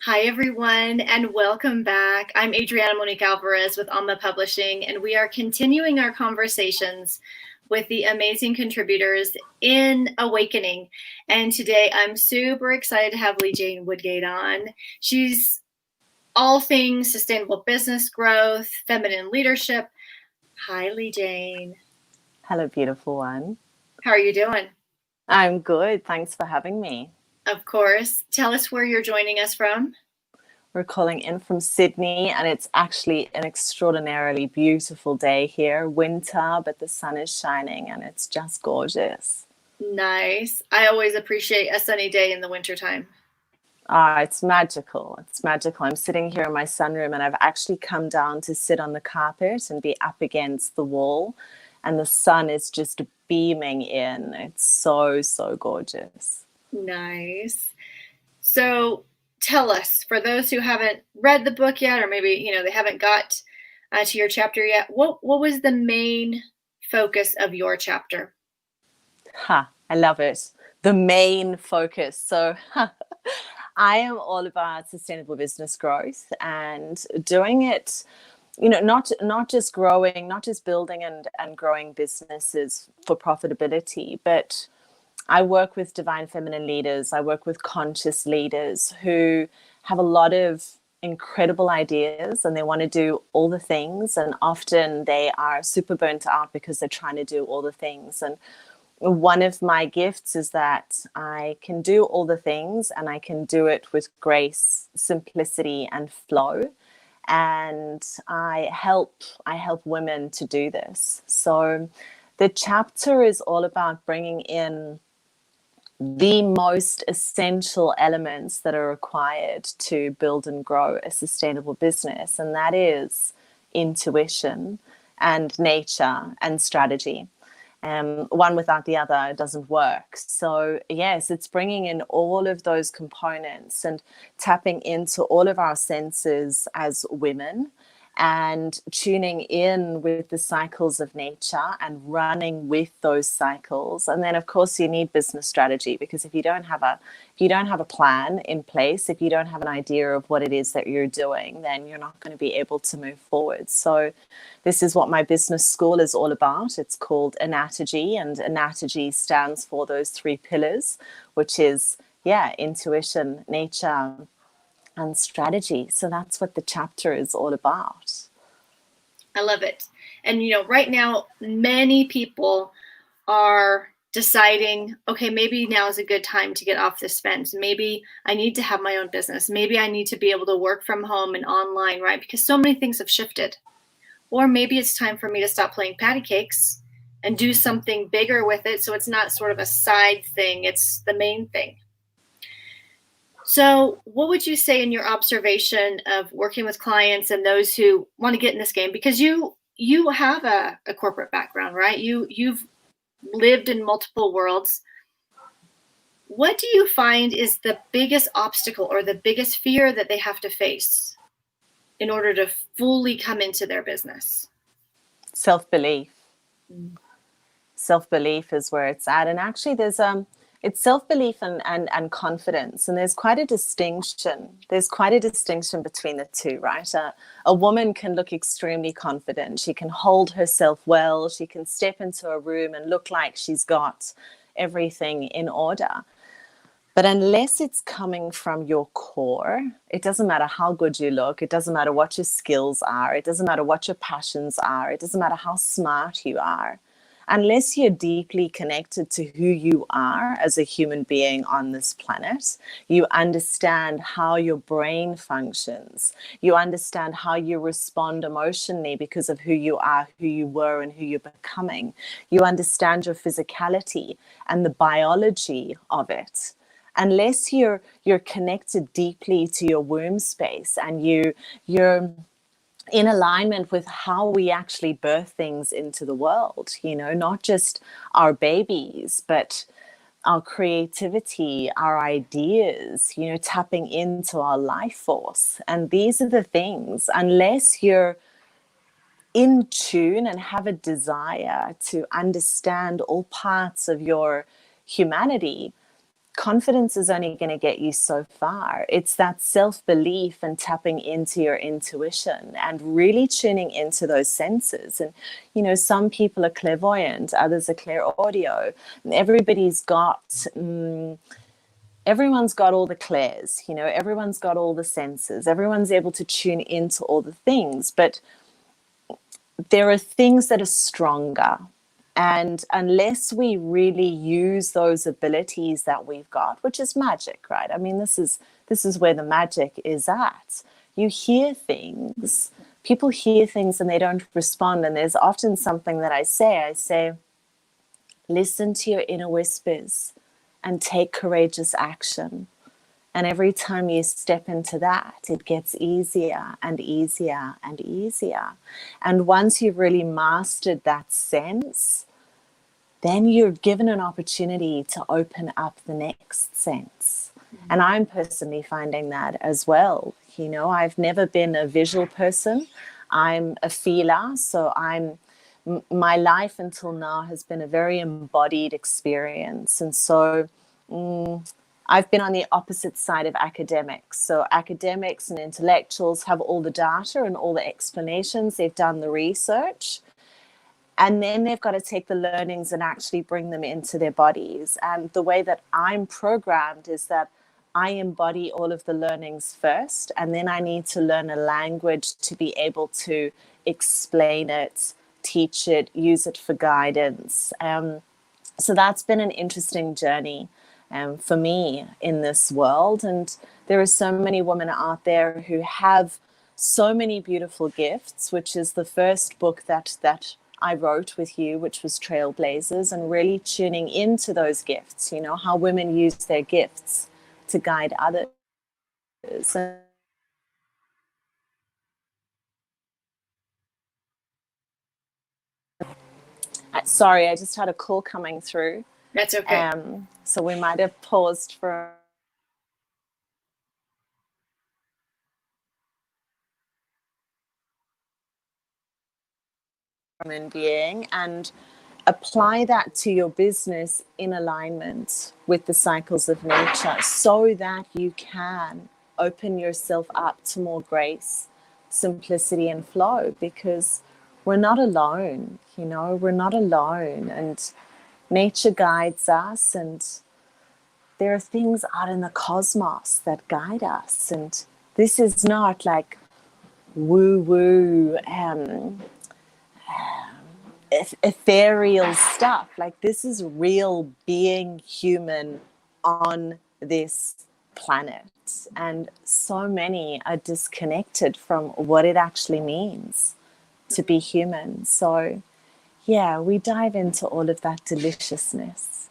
Hi, everyone, and welcome back. I'm Adriana Monique Alvarez with Alma Publishing, and we are continuing our conversations with the amazing contributors in Awakening. And today I'm super excited to have Leigh Woodgate on. She's all things sustainable business growth, feminine leadership. Hi, Leigh. Hello, beautiful one. How are you doing? I'm good. Thanks for having me. Of course. Tell us where you're joining us from. We're calling in from Sydney, and it's actually an extraordinarily beautiful day here. Winter, but the sun is shining, and it's just gorgeous. Nice. I always appreciate a sunny day in the wintertime. It's magical. It's magical. I'm sitting here in my sunroom, and I've actually come down to sit on the carpet and be up against the wall, and the sun is just beaming in. It's so, so gorgeous. Nice. So tell us, for those who haven't read the book yet, or maybe, they haven't got to your chapter yet, what was the main focus of your chapter? I love it. The main focus. So I am all about sustainable business growth and doing it, not just growing, not just building and growing businesses for profitability, but I work with divine feminine leaders. I work with conscious leaders who have a lot of incredible ideas and they want to do all the things. And often they are super burnt out because they're trying to do all the things. And one of my gifts is that I can do all the things and I can do it with grace, simplicity, and flow. And I help women to do this. So the chapter is all about bringing in the most essential elements that are required to build and grow a sustainable business. And that is intuition and nature and strategy. One without the other doesn't work. So yes, it's bringing in all of those components and tapping into all of our senses as women and tuning in with the cycles of nature and running with those cycles. And then of course you need business strategy, because if you don't have a plan in place, if you don't have an idea of what it is that you're doing, then you're not going to be able to move forward. So this is what my business school is all about. It's called Anatogy, and Anatogy stands for those three pillars, which is intuition, nature, and strategy. So that's what the chapter is all about. I love it. And, right now, many people are deciding, okay, maybe now is a good time to get off this fence. Maybe I need to have my own business. Maybe I need to be able to work from home and online, right? Because so many things have shifted. Or maybe it's time for me to stop playing patty cakes and do something bigger with it. So it's not sort of a side thing. It's the main thing. So what would you say in your observation of working with clients and those who want to get in this game? Because you have a corporate background, right? You've lived in multiple worlds. What do you find is the biggest obstacle or the biggest fear that they have to face in order to fully come into their business? Self-belief. Self-belief is where it's at. And actually it's self-belief and confidence. And there's quite a distinction. There's quite a distinction between the two, right? A woman can look extremely confident. She can hold herself well. She can step into a room and look like she's got everything in order. But unless it's coming from your core, it doesn't matter how good you look. It doesn't matter what your skills are. It doesn't matter what your passions are. It doesn't matter how smart you are. Unless you're deeply connected to who you are as a human being on this planet, you understand how your brain functions. You understand how you respond emotionally because of who you are, who you were, and who you're becoming. You understand your physicality and the biology of it. Unless you're connected deeply to your womb space and you're in alignment with how we actually birth things into the world, not just our babies, but our creativity, our ideas, tapping into our life force. And these are the things, unless you're in tune and have a desire to understand all parts of your humanity, confidence is only going to get you so far. It's that self-belief and tapping into your intuition and really tuning into those senses. And, you know, some people are clairvoyant, others are clairaudio. Everyone's got all the clairs, you know, everyone's got all the senses, everyone's able to tune into all the things, but there are things that are stronger. And unless we really use those abilities that we've got, which is magic, right? I mean, this is where the magic is at. You hear things, people hear things and they don't respond. And there's often something that I say, listen to your inner whispers and take courageous action. And every time you step into that, it gets easier and easier and easier. And once you've really mastered that sense, then you're given an opportunity to open up the next sense. And I'm personally finding that as well. You know, I've never been a visual person. I'm a feeler. So my life until now has been a very embodied experience. And so I've been on the opposite side of academics. So academics and intellectuals have all the data and all the explanations. They've done the research. And then they've got to take the learnings and actually bring them into their bodies. And the way that I'm programmed is that I embody all of the learnings first, and then I need to learn a language to be able to explain it, teach it, use it for guidance. So that's been an interesting journey for me in this world. And there are so many women out there who have so many beautiful gifts, which is the first book that I wrote with you, which was Trailblazers, and really tuning into those gifts, you know, how women use their gifts to guide others. Sorry, I just had a call coming through. That's okay. So we might have paused for a human being and apply that to your business in alignment with the cycles of nature so that you can open yourself up to more grace, simplicity, and flow, because we're not alone, you know, we're not alone. And nature guides us, and there are things out in the cosmos that guide us. And this is not like woo woo ethereal stuff. Like, this is real being human on this planet, and so many are disconnected from what it actually means to be human. So yeah, we dive into all of that deliciousness.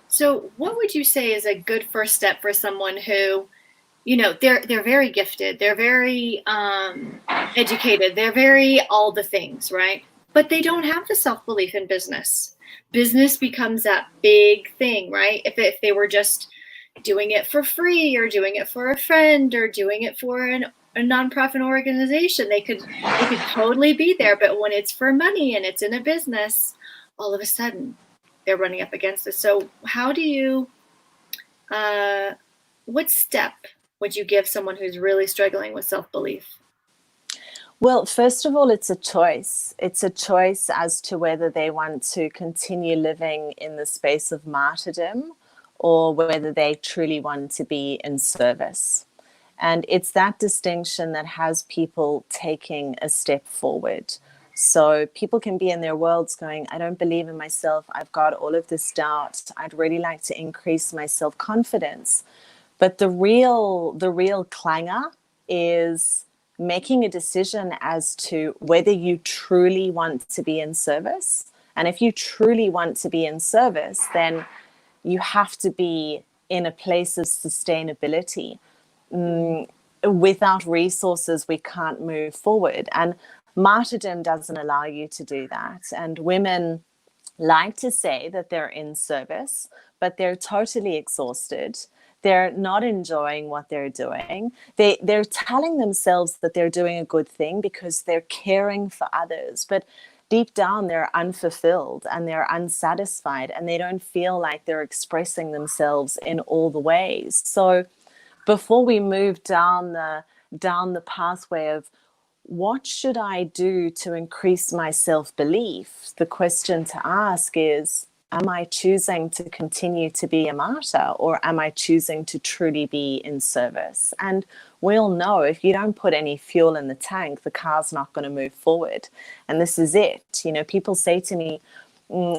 So what would you say is a good first step for someone who, you know, they're very gifted, they're very educated, they're very all the things, right? But they don't have the self-belief in business. Business becomes that big thing, right? If they were just doing it for free or doing it for a friend or doing it for a nonprofit organization, they could totally be there. But when it's for money and it's in a business, all of a sudden they're running up against it. So how do you, what step would you give someone who's really struggling with self-belief? Well, first of all, it's a choice. It's a choice as to whether they want to continue living in the space of martyrdom or whether they truly want to be in service. And it's that distinction that has people taking a step forward. So people can be in their worlds going, I don't believe in myself. I've got all of this doubt. I'd really like to increase my self-confidence. But the real clangor is making a decision as to whether you truly want to be in service. And if you truly want to be in service, then you have to be in a place of sustainability. Without resources, we can't move forward. And martyrdom doesn't allow you to do that. And women like to say that they're in service, but they're totally exhausted. They're not enjoying what they're doing. They're telling themselves that they're doing a good thing because they're caring for others. But deep down they're unfulfilled and they're unsatisfied and they don't feel like they're expressing themselves in all the ways. So before we move down the pathway of what should I do to increase my self-belief, the question to ask is, am I choosing to continue to be a martyr, or am I choosing to truly be in service? And we all know if you don't put any fuel in the tank, the car's not going to move forward. And this is it. You know, people say to me,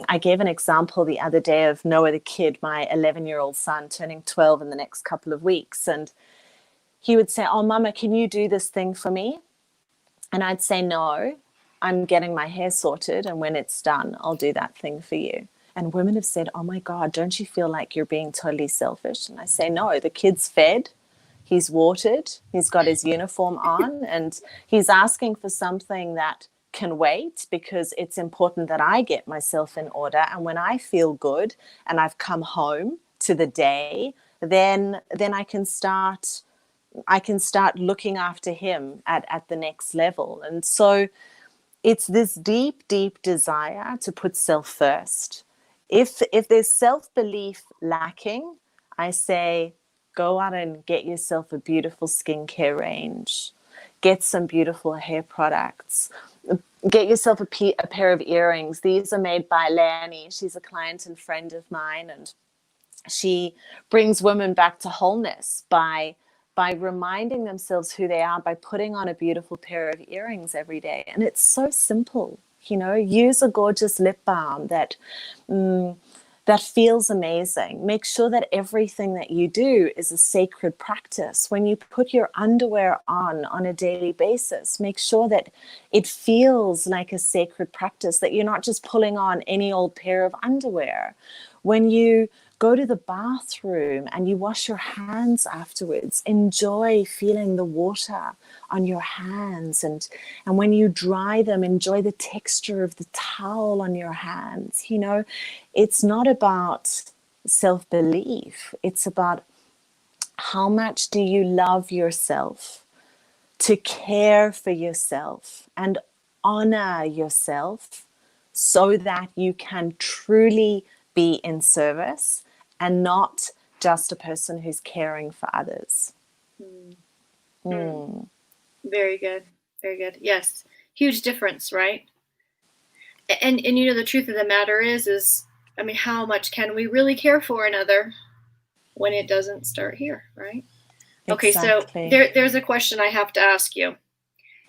I gave an example the other day of Noah the kid, my 11-year-old son, turning 12 in the next couple of weeks. And he would say, "Oh, Mama, can you do this thing for me?" And I'd say, "No, I'm getting my hair sorted. And when it's done, I'll do that thing for you." And women have said, "Oh my God, don't you feel like you're being totally selfish?" And I say, "No, the kid's fed, he's watered, he's got his uniform on, and he's asking for something that can wait because it's important that I get myself in order. And when I feel good and I've come home to the day, then I can start looking after him at the next level." And so it's this deep, deep desire to put self first. If there's self-belief lacking, I say, go out and get yourself a beautiful skincare range. Get some beautiful hair products. Get yourself a pair of earrings. These are made by Leigh. She's a client and friend of mine, and she brings women back to wholeness by reminding themselves who they are, by putting on a beautiful pair of earrings every day. And it's so simple. You know, use a gorgeous lip balm that that feels amazing. Make sure that everything that you do is a sacred practice. When you put your underwear on a daily basis, make sure that it feels like a sacred practice, that you're not just pulling on any old pair of underwear. When you go to the bathroom and you wash your hands afterwards, enjoy feeling the water on your hands. And when you dry them, enjoy the texture of the towel on your hands. You know, it's not about self-belief. It's about how much do you love yourself, to care for yourself and honor yourself so that you can truly be in service and not just a person who's caring for others. Very good. Very good. Yes. Huge difference, right? And you know, the truth of the matter is, I mean, how much can we really care for another when it doesn't start here, right? Okay, Exactly. so there's a question I have to ask you.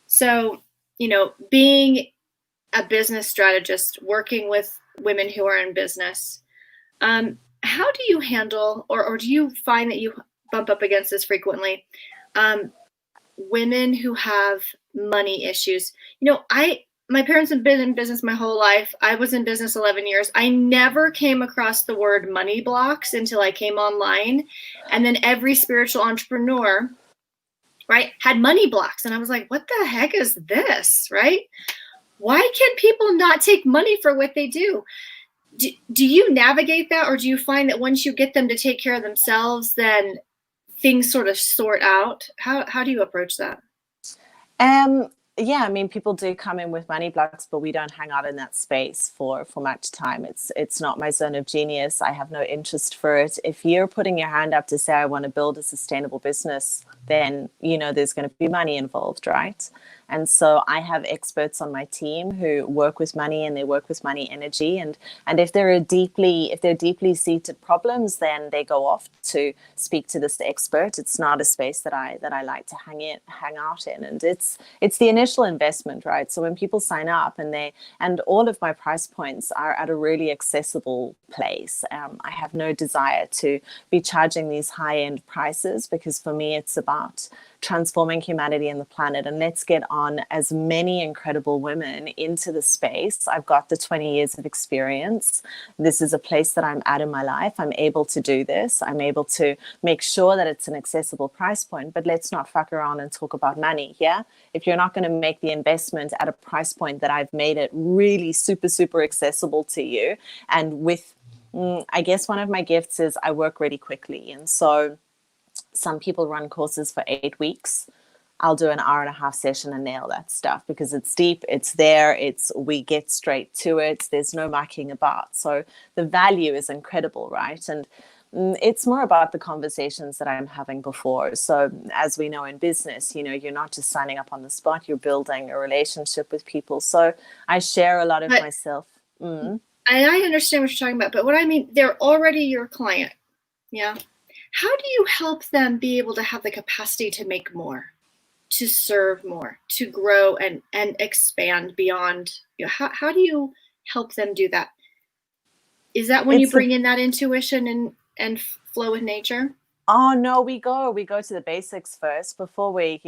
So, you know, being a business strategist, working with women who are in business, how do you handle, or do you find that you bump up against this frequently? Women who have money issues. You know, my parents have been in business my whole life. I was in business 11 years. I never came across the word money blocks until I came online. And then every spiritual entrepreneur, right, had money blocks. And I was like, what the heck is this, right? Why can people not take money for what they do? Do you navigate that, or do you find that once you get them to take care of themselves, then things sort of sort out? How do you approach that? Yeah, I mean, people do come in with money blocks, but we don't hang out in that space for much time. It's not my zone of genius. I have no interest for it. If you're putting your hand up to say, I want to build a sustainable business, then, you know, there's going to be money involved, right? And so I have experts on my team who work with money, and they work with money energy. And if they're deeply seated problems, then they go off to speak to this expert. It's not a space that I like to hang out in. And it's the initial investment, right? So when people sign up, and all of my price points are at a really accessible place. I have no desire to be charging these high-end prices, because for me it's about transforming humanity and the planet. And let's get on as many incredible women into the space. I've got the 20 years of experience. This is a place that I'm at in my life. I'm able to do this. I'm able to make sure that it's an accessible price point. But let's not fuck around and talk about money. Yeah. If you're not going to make the investment at a price point that I've made it really super, super accessible to you, and with, I guess one of my gifts is I work really quickly. And so some people run courses for 8 weeks. I'll do an hour and a half session and nail that stuff because it's deep, it's there, we get straight to it. There's no mucking about. So the value is incredible, right? And it's more about the conversations that I'm having before. So as we know in business, you're not just signing up on the spot, you're building a relationship with people. So I share a lot of myself. I understand what you're talking about, but what I mean, they're already your client. Yeah. How do you help them be able to have the capacity to make more, to serve more, to grow and expand beyond? How do you help them do that? Is that when you bring in that intuition and flow with nature? Oh no, we go to the basics first before we,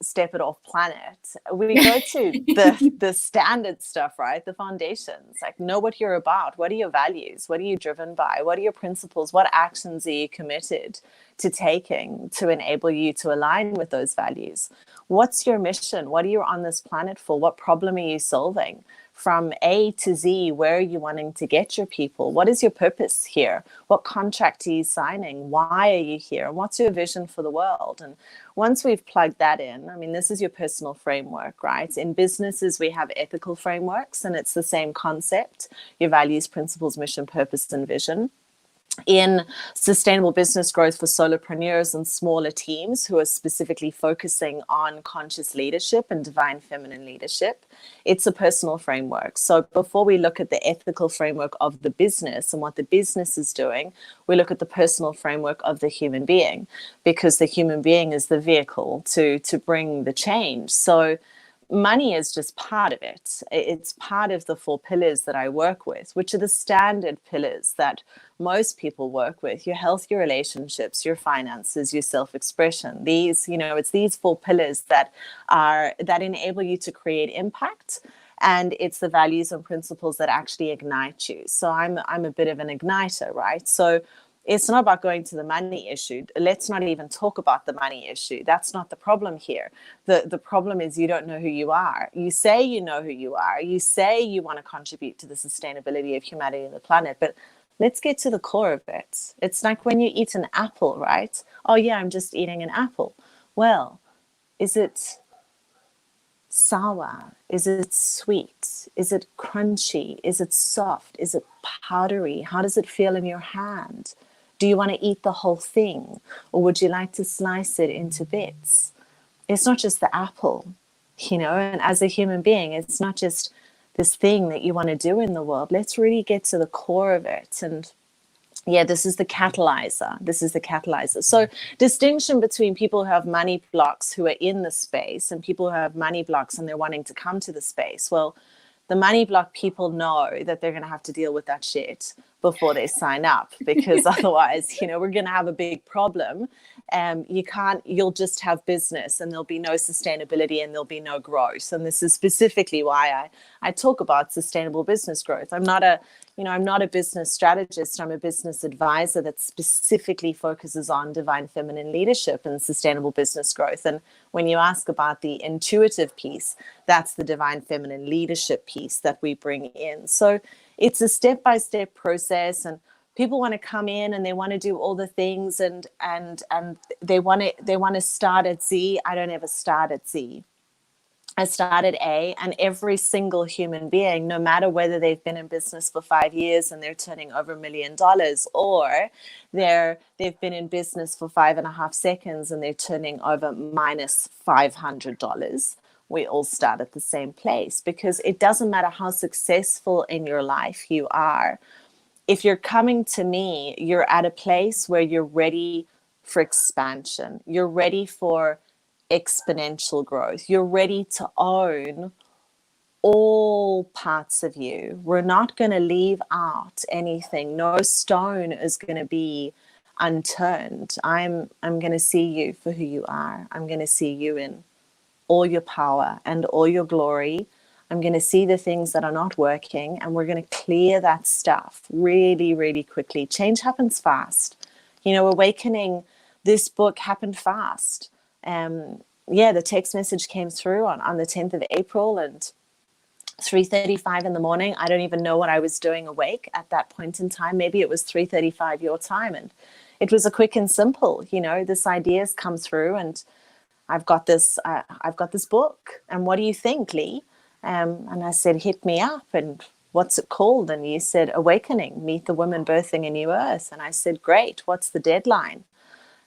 step it off planet. We go to the standard stuff, right? The foundations. Like, know what you're about. What are your values? What are you driven by? What are your principles? What actions are you committed to taking to enable you to align with those values? What's your mission? What are you on this planet for? What problem are you solving? From A to Z, where are you wanting to get your people? What is your purpose here? What contract are you signing? Why are you here? And what's your vision for the world? And once we've plugged that in, I mean, this is your personal framework, right? In businesses, we have ethical frameworks, and it's the same concept: your values, principles, mission, purpose, and vision. In sustainable business growth for solopreneurs and smaller teams who are specifically focusing on conscious leadership and divine feminine leadership, it's a personal framework. So before we look at the ethical framework of the business and what the business is doing, we look at the personal framework of the human being, because the human being is the vehicle to bring the change. So money is just part of it. It's part of the 4 pillars that I work with, which are the standard pillars that most people work with: your health, your relationships, your finances, your self-expression. These, it's these 4 pillars that enable you to create impact. And it's the values and principles that actually ignite you. So I'm a bit of an igniter, right? So it's not about going to the money issue. Let's not even talk about the money issue. That's not the problem here. The problem is you don't know who you are. You say you know who you are. You say you want to contribute to the sustainability of humanity and the planet, but let's get to the core of it. It's like when you eat an apple, right? Oh yeah, I'm just eating an apple. Well, is it sour? Is it sweet? Is it crunchy? Is it soft? Is it powdery? How does it feel in your hand? Do you want to eat the whole thing, or would you like to slice it into bits? It's not just the apple, and as a human being, it's not just this thing that you want to do in the world. Let's really get to the core of it. And yeah, this is the catalyzer. So distinction between people who have money blocks who are in the space and people who have money blocks and they're wanting to come to the space. Well, the money block people know that they're going to have to deal with that shit before they sign up, because otherwise, we're going to have a big problem. You'll just have business and there'll be no sustainability and there'll be no growth. And this is specifically why I talk about sustainable business growth. I'm not a business strategist. I'm a business advisor that specifically focuses on divine feminine leadership and sustainable business growth. And when you ask about the intuitive piece, that's the divine feminine leadership piece that we bring in. So it's a step-by-step process, and people want to come in and they want to do all the things and they want to start at Z. I don't ever start at Z. I start at A, and every single human being, no matter whether they've been in business for 5 years and they're turning over $1 million, or they've been in business for 5.5 seconds and they're turning over minus $500, we all start at the same place, because it doesn't matter how successful in your life you are. If you're coming to me, you're at a place where you're ready for expansion. You're ready for exponential growth. You're ready to own all parts of you. We're not going to leave out anything. No stone is going to be unturned. I'm going to see you for who you are. I'm going to see you in all your power and all your glory. I'm going to see the things that are not working, and we're going to clear that stuff really, really quickly. Change happens fast. Awakening, this book happened fast. The text message came through on the 10th of April, and 3:35 in the morning. I don't even know what I was doing awake at that point in time. Maybe it was 3:35 your time, and it was a quick and simple. This ideas come through, and I've got this book, and what do you think, Leigh? And I said, hit me up. And what's it called? And you said, Awakening, Meet the Woman Birthing a New Earth. And I said, great, what's the deadline?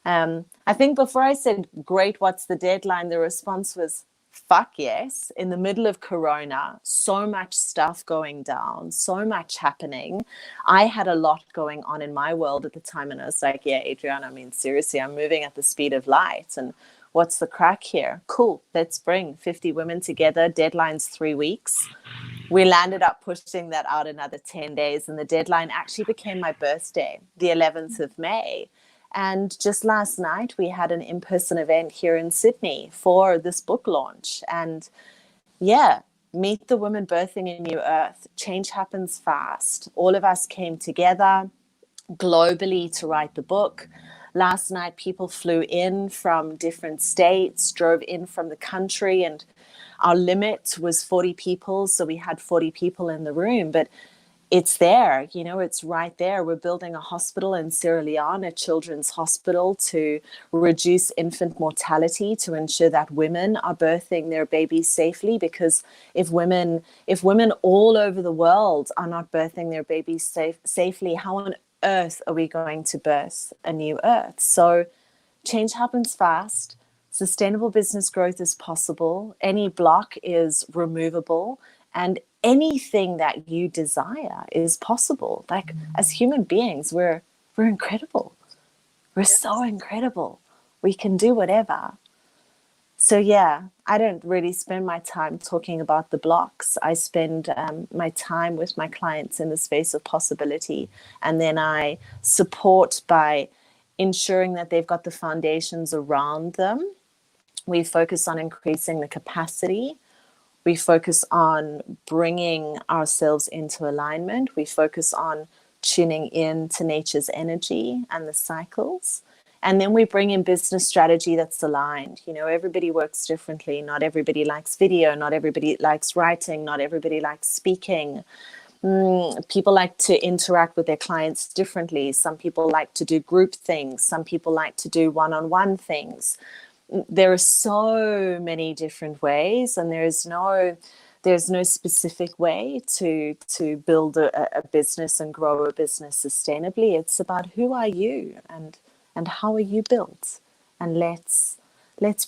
I think before I said, great, what's the deadline? The response was, fuck yes. In the middle of Corona, so much stuff going down, so much happening. I had a lot going on in my world at the time. And I was like, yeah, Adriana, I mean, seriously, I'm moving at the speed of light. And what's the crack here? Cool. Let's bring 50 women together. Deadline's 3 weeks. We landed up pushing that out another 10 days. And the deadline actually became my birthday, the 11th of May. And just last night, we had an in-person event here in Sydney for this book launch. And yeah, Meet the Woman Birthing a New Earth. Change happens fast. All of us came together globally to write the book. Last night, people flew in from different states, drove in from the country, and our limit was 40 people. So we had 40 people in the room, but it's there, you know, it's right there. We're building a hospital in Sierra Leone, a children's hospital, to reduce infant mortality, to ensure that women are birthing their babies safely. Because if women all over the world are not birthing their babies safely, how on earth are we going to birth a new earth? So change happens fast. Sustainable business growth is possible. Any block is removable. And anything that you desire is possible. Like, as human beings, we're incredible. We're so incredible. We can do whatever. So yeah, I don't really spend my time talking about the blocks. I spend my time with my clients in the space of possibility, and then I support by ensuring that they've got the foundations around them. We focus on increasing the capacity. We focus on bringing ourselves into alignment. We focus on tuning in to nature's energy and the cycles. And then we bring in business strategy that's aligned. You know, everybody works differently. Not everybody likes video. Not everybody likes writing. Not everybody likes speaking. People like to interact with their clients differently. Some people like to do group things. Some people like to do one-on-one things. There are so many different ways, and there's no specific way to build a business and grow a business sustainably. It's about who are you and how are you built, and let's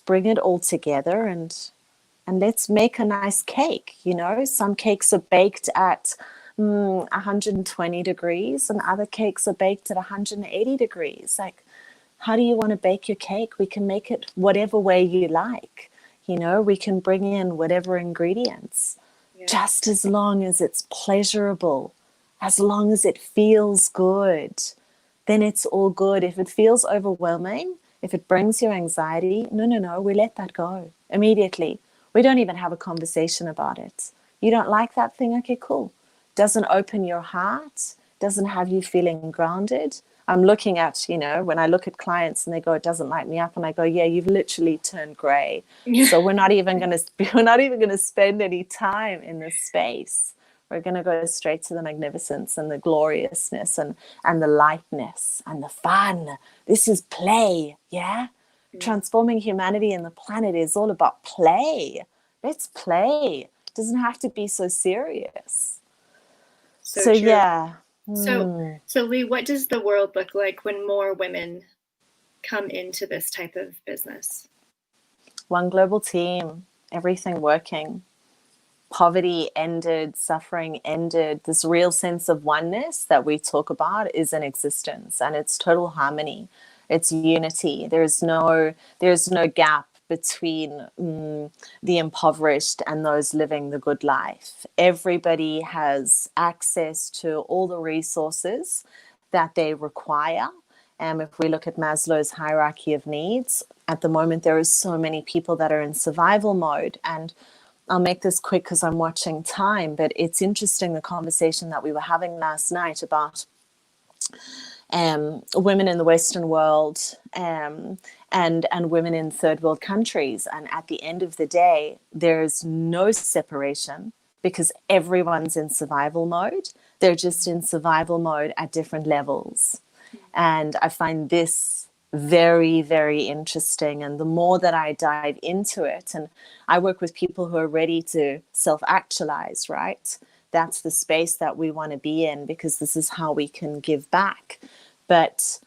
bring it all together and let's make a nice cake. You know, some cakes are baked at 120 degrees, and other cakes are baked at 180 degrees. Like, how do you want to bake your cake? We can make it whatever way you like. You know, we can bring in whatever ingredients, just as long as it's pleasurable, as long as it feels good, then it's all good. If it feels overwhelming, if it brings you anxiety, no, we let that go immediately. We don't even have a conversation about it. You don't like that thing? Okay, cool. Doesn't open your heart, doesn't have you feeling grounded. I'm looking at, you know, when I look at clients and they go, it doesn't light me up, and I go, yeah, you've literally turned gray. So we're not even going to spend any time in this space. We're going to go straight to the magnificence and the gloriousness and the lightness and the fun. This is play, yeah? Transforming humanity and the planet is all about play. Let's play. It doesn't have to be so serious. So yeah. So Leigh, what does the world look like when more women come into this type of business? One global team, everything working. Poverty ended, suffering ended. This real sense of oneness that we talk about is in existence, and it's total harmony. It's unity. There's no gap between the impoverished and those living the good life. Everybody has access to all the resources that they require. If we look at Maslow's hierarchy of needs, at the moment there are so many people that are in survival mode. And I'll make this quick because I'm watching time, but it's interesting, the conversation that we were having last night about women in the Western world and women in third world countries. And at the end of the day, there's no separation because everyone's in survival mode. They're just in survival mode at different levels. And I find this very, very interesting. And the more that I dive into it, and I work with people who are ready to self-actualize, right? That's the space that we want to be in, because this is how we can give back. But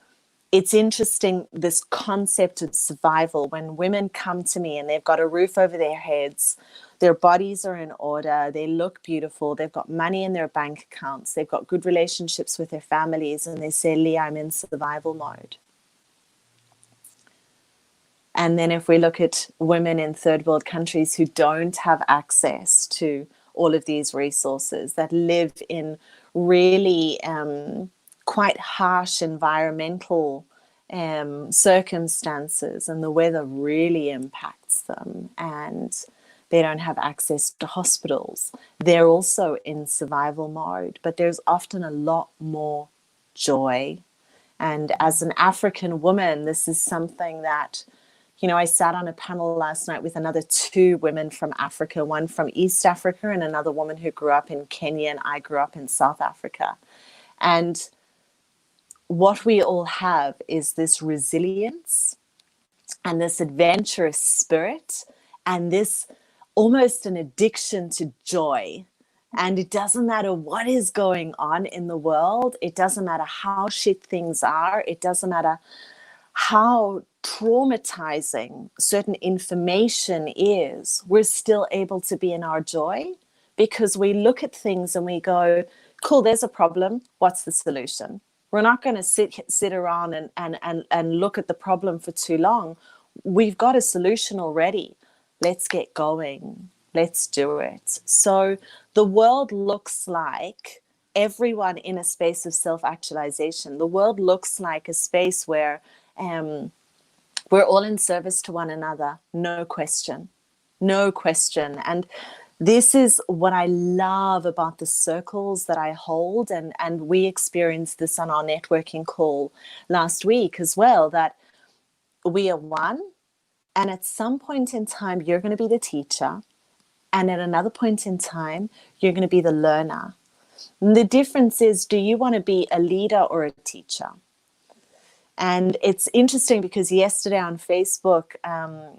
it's interesting, this concept of survival, when women come to me and they've got a roof over their heads, their bodies are in order, they look beautiful, they've got money in their bank accounts, they've got good relationships with their families, and they say, Leigh, I'm in survival mode. And then if we look at women in third world countries who don't have access to all of these resources, that live in really quite harsh environmental circumstances, and the weather really impacts them, and they don't have access to hospitals, they're also in survival mode. But there's often a lot more joy. And as an African woman, this is something that, you know, I sat on a panel last night with another two women from Africa, one from East Africa and another woman who grew up in Kenya, and I grew up in South Africa. And what we all have is this resilience and this adventurous spirit and this almost an addiction to joy. And it doesn't matter what is going on in the world. It doesn't matter how shit things are. It doesn't matter how traumatizing certain information is. We're still able to be in our joy, because we look at things and we go, cool, there's a problem. What's the solution? We're not going to sit around and look at the problem for too long. We've got a solution already. Let's get going. Let's do it. So the world looks like everyone in a space of self-actualization. The world looks like a space where we're all in service to one another. No question. No question. And this is what I love about the circles that I hold. And we experienced this on our networking call last week as well, that we are one. And at some point in time, you're going to be the teacher. And at another point in time, you're going to be the learner. And the difference is, do you want to be a leader or a teacher? And it's interesting because yesterday on Facebook,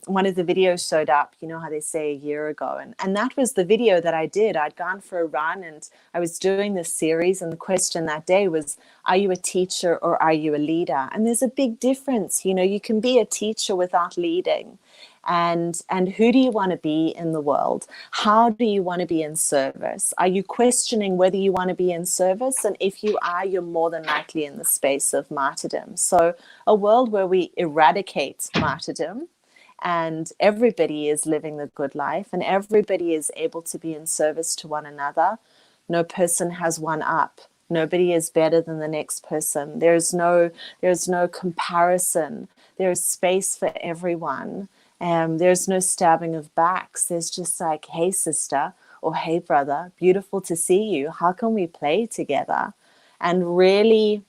one of the videos showed up, you know how they say a year ago. And that was the video that I did. I'd gone for a run and I was doing this series. And the question that day was, are you a teacher or are you a leader? And there's a big difference. You know, you can be a teacher without leading. And who do you want to be in the world? How do you want to be in service? Are you questioning whether you want to be in service? And if you are, you're more than likely in the space of martyrdom. So a world where we eradicate martyrdom and everybody is living the good life and everybody is able to be in service to one another. No person has one up. Nobody is better than the next person. There's no comparison. There's space for everyone. There's no stabbing of backs. There's just like, hey, sister, or hey, brother, beautiful to see you. How can we play together? And really,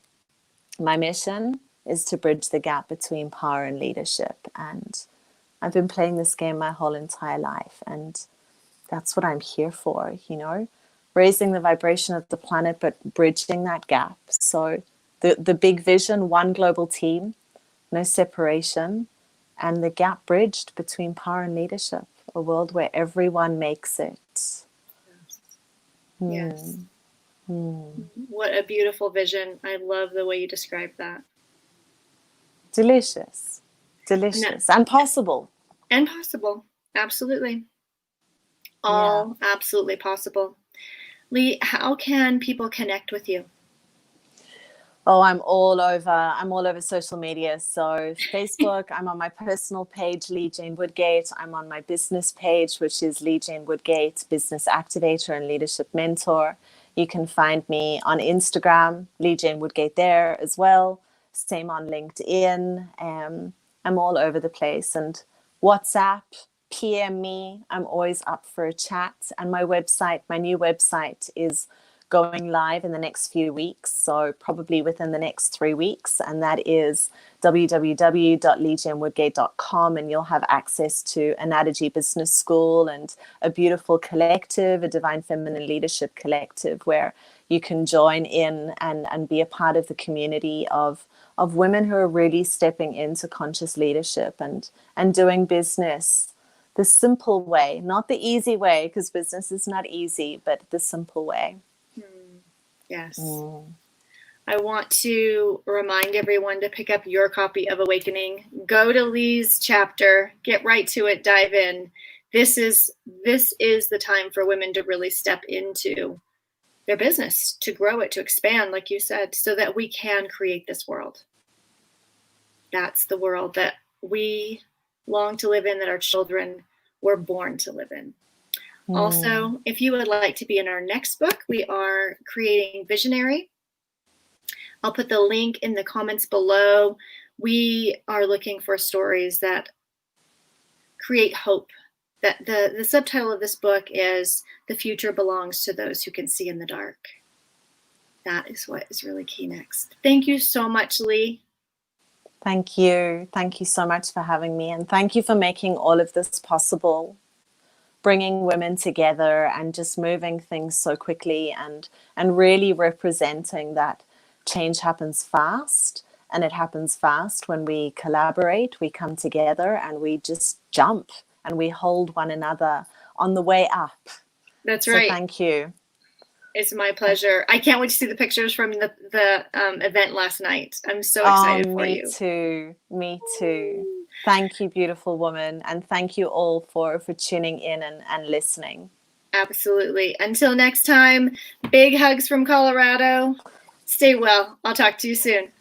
my mission is to bridge the gap between power and leadership. And I've been playing this game my whole entire life. And that's what I'm here for, you know, raising the vibration of the planet, but bridging that gap. So the big vision, one global team, no separation, and the gap bridged between power and leadership, a world where everyone makes it. Yes. What a beautiful vision. I love the way you described that. Delicious. And possible. And possible. Absolutely. All absolutely possible. Leigh, how can people connect with you? Oh, I'm all over social media. So Facebook, I'm on my personal page, Leigh Jane Woodgate. I'm on my business page, which is Leigh Jane Woodgate, business activator and leadership mentor. You can find me on Instagram, Leigh Jane Woodgate there as well. Same on LinkedIn. I'm all over the place. And WhatsApp, PM me. I'm always up for a chat. And my website, my new website is going live in the next few weeks, so probably within the next 3 weeks, and that is www.leighjamwoodgate.com, and you'll have access to an Adage Business School and a beautiful collective, a Divine Feminine Leadership Collective, where you can join in and be a part of the community of women who are really stepping into conscious leadership and doing business the simple way, not the easy way, because business is not easy, but the simple way. Yes. I want to remind everyone to pick up your copy of Awakening. Go to Leigh's chapter, get right to it, dive in. This is the time for women to really step into their business, to grow it, to expand, like you said, so that we can create this world. That's the world that we long to live in, that our children were born to live in. Also, if you would like to be in our next book, we are creating Visionary. I'll put the link in the comments below. We are looking for stories that create hope. That the subtitle of this book is "The Future Belongs to Those Who Can See in the Dark." That is what is really key next. Thank you so much, Leigh. Thank you. Thank you so much for having me. And thank you for making all of this possible, bringing women together and just moving things so quickly and really representing that change happens fast. And it happens fast when we collaborate, we come together, and we just jump and we hold one another on the way up. That's right. Thank you. It's my pleasure. I can't wait to see the pictures from the event last night. I'm so excited for you. Me too. Thank you, beautiful woman. And thank you all for tuning in and listening. Absolutely. Until next time, big hugs from Colorado. Stay well. I'll talk to you soon.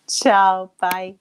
Ciao. Bye.